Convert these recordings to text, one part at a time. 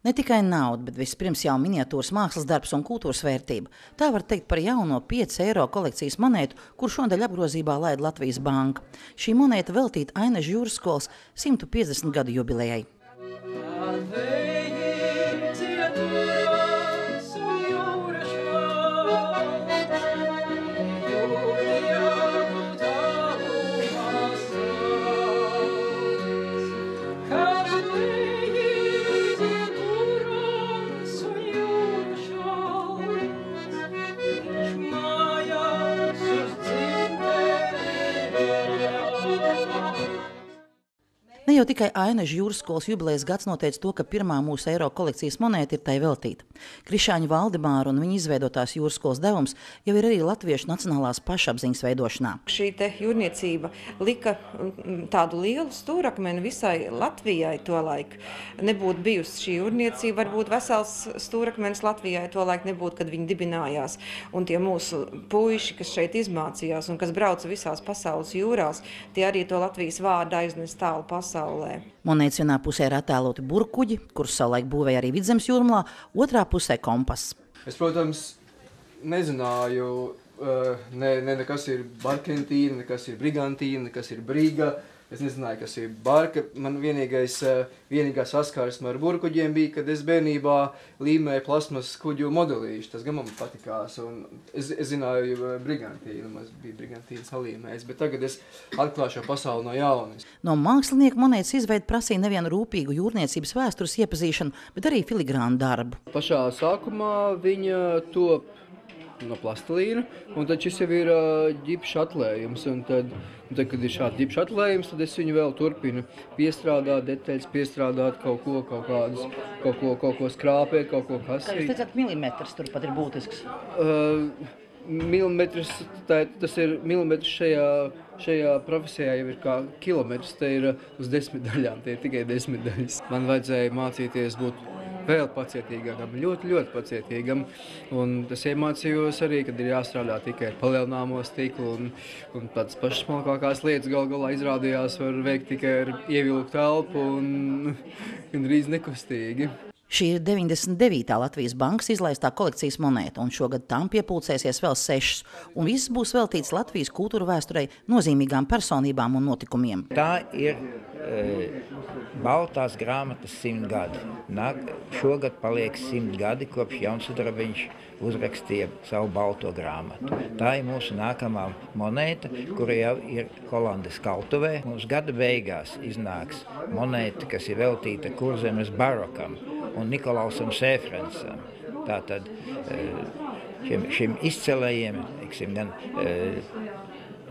Ne tikai nauda, bet vispirms jau miniatūras mākslas darbs un kultūras vērtība. Tā var teikt par jauno 5 eiro kolekcijas monētu, kur šodien apgrozībā laida Latvijas Banka. Šī monēta veltīta Ainažu jūras skolas 150 gadu jubilejai. Ne jau tikai Ainažu jūras skolas jubilejas gads noteica to, ka pirmā mūsu eiro kolekcijas monēta ir tai veltīta. Krišāņa Valdemāra un viņa izveidotās jūras skolas devums jau ir arī latviešu nacionālās pašapziņas veidošanā. Šī te jūrniecība lika tādu lielu stūrakmeni visai Latvijai tolaik. Nebūtu bijusi šī jūrniecība, varbūt vesels stūrakmenis Latvijai tolaik nebūtu, kad viņi dibinājās. Un tie mūsu puiši, kas šeit izmācījās un kas brauca visās pasaules jūrās, tie arī to Latvijas vārdu aiznes tālu pasaulē. Monētas vienā pusē ir attēloti burkuģi, kurus savulaik būvēja arī Vidzemes jūrmalā, otrā pusē kompass. Es, protams, nezināju, nekas ir barkentīna, nekas ir brigantīna, nekas ir briga. Es nezināju, kas ir barka. Man vienīgā saskarsme ar burkuģiem bija, kad es bērnībā līmēju plasmas kuģu modelīšu. Tas gan man patikās. Un es zināju brigantīnu, man bija brigantīna salīmējis, bet tagad es atklāšu šo pasauli no jaunas. No mākslinieka monētas izveida prasīja nevienu rūpīgu jūrniecības vēstures iepazīšanu, bet arī filigrānu darbu. Pašā sākumā viņa top no plastilīna, un tad šis jau ir ģipša atlējums. Un tad, kad ir šāds ģipša atlējums, tad es viņu vēl turpinu piestrādāt, detaļas piestrādāt, kaut ko skrāpēt, kaut ko kasīt. Kā jūs teicāt, milimetrs turpat ir būtisks? Milimetrs, tas ir milimetrs šajā profesijā jau ir kā kilometrs, te ir uz 10 daļām, tie ir tikai 10 daļas. Man vajadzēja mācīties būt vēl pacietīgākam, ļoti pacietīgam. Un tas iemācījos arī, kad ir jāstrādā tikai ar palielināmo stiklu un tādas pašas smalkākās lietas galā izrādījās var veikt tikai ar ievilktu elpu un gandrīz nekustīgi. Šī ir 99. Latvijas Bankas izlaistā kolekcijas monēta, un šogad tām piepulcēsies vēl 6, un visas būs veltītas Latvijas kultūra vēsturei nozīmīgām personībām un notikumiem. Tā ir Baltās grāmatas 100 gadi. Šogad paliek 100 gadi, kopš Jaunsudrabiņš uzrakstīja savu balto grāmatu. Tā ir mūsu nākamā monēta, kura jau ir Holandes Kaltuvē. Mums gada beigās iznāks monēta, kas ir veltīta Kurzemes barokam un Nikolausam Sēfrensam. Tātad šim izcelējiem, gan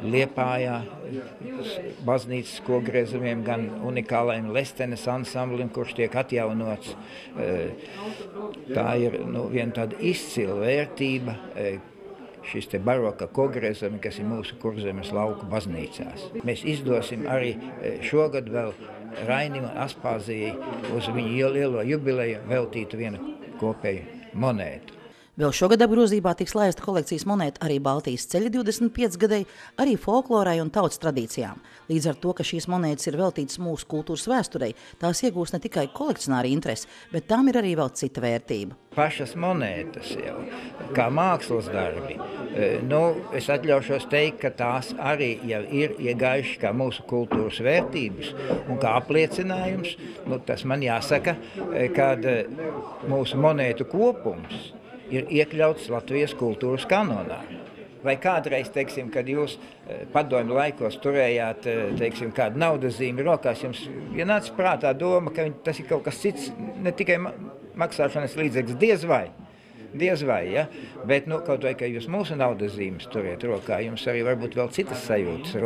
Liepājā baznīcas kogriezumiem, gan unikālajiem Lestenes ansamblim, kurš tiek atjaunots. Tā ir viena tāda izcila vērtība, šis te baroka kogriezumi, kas ir mūsu Kurzemes lauku baznīcās. Mēs izdosim arī šogad vēl Rainim un Aspāzijai uz viņu lielo jubileju veltītu vienu kopēju monētu. Vēl šogad apgrozībā tiks laista kolekcijas monēta arī Baltijas ceļa 25 gadai, arī folklorai un tautas tradīcijām. Līdz ar to, ka šīs monētas ir veltītas mūsu kultūras vēsturei, tās iegūs ne tikai kolekcionāri interesi, bet tām ir arī vēl cita vērtība. Pašas monētas jau, kā mākslas darbi, es atļaušos teikt, ka tās arī jau ir iegājuši kā mūsu kultūras vērtības un kā apliecinājums. Tas man jāsaka, kad mūsu monētu kopums ir iekļauts Latvijas kultūras kanonā. Vai kādreiz, kad jūs padomju laikos turējāt, kādu naudas zīmi rokās, jums ienāca prātā doma, ka tas ir kaut kas cits, ne tikai maksāšanas līdzeklis, diez vai, ja? Bet kaut vai, ka jūs mūsu naudas zīmes turiet rokā, jums arī varbūt vēl citas sajūtas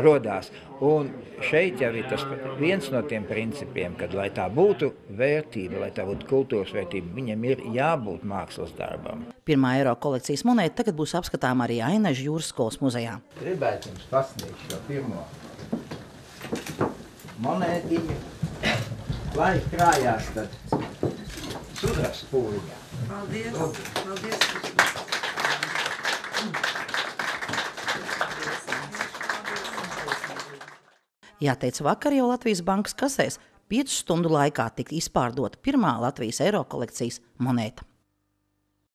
rodās. Un šeit jau ir tas viens no tiem principiem, kad, lai tā būtu vērtība, lai tā būtu kultūras vērtība, viņam ir jābūt mākslas darbam. Pirmā eiro kolekcijas monēta tagad būs apskatām arī Ainažu jūras skolas muzejā. Gribētu jums pasniegt šo pirmo monētiņu, lai krājās tad sudrabs pūļā. Paldies! Jāteic, vakar jau Latvijas Bankas kasēs 5 stundu laikā tika izpārdota pirmā Latvijas eiro kolekcijas monēta.